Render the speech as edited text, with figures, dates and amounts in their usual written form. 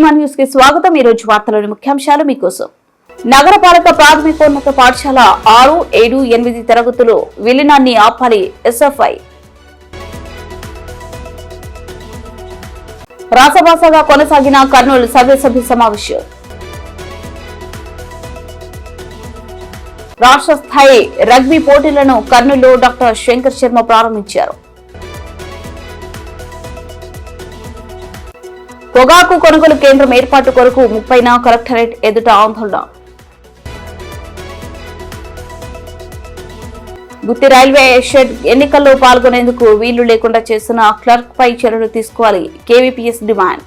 ధీమా న్యూస్ కి స్వాగతం. ఈ రోజు వార్తలోని ముఖ్యాంశాలు మీకోసం. నగరపాలక ప్రాథమికోన్నత పాఠశాల 6, 7, 8 తరగతులు విలీనాన్ని ఆపాలి ఎస్ఎఫ్ఐ. రాసభాసగా కొనసాగిన కర్నూలు సర్వసభ్య సమావేశం. రాష్ట్ర స్థాయి రగ్బీ పోటీలను కర్నూలులో డాక్టర్ శంకర్ శర్మ ప్రారంభించారు. పొగాకు కొనుగోలు కేంద్రం ఏర్పాటు కొరకు 30న కలెక్టరేట్ ఎదుట ఆందోళన. గుత్తి రైల్వే షెడ్ ఎన్నికల్లో పాల్గొనేందుకు వీలు లేకుండా చేసిన క్లర్క్ పై చర్యలు తీసుకోవాలి కేవీపీఎస్ డిమాండ్.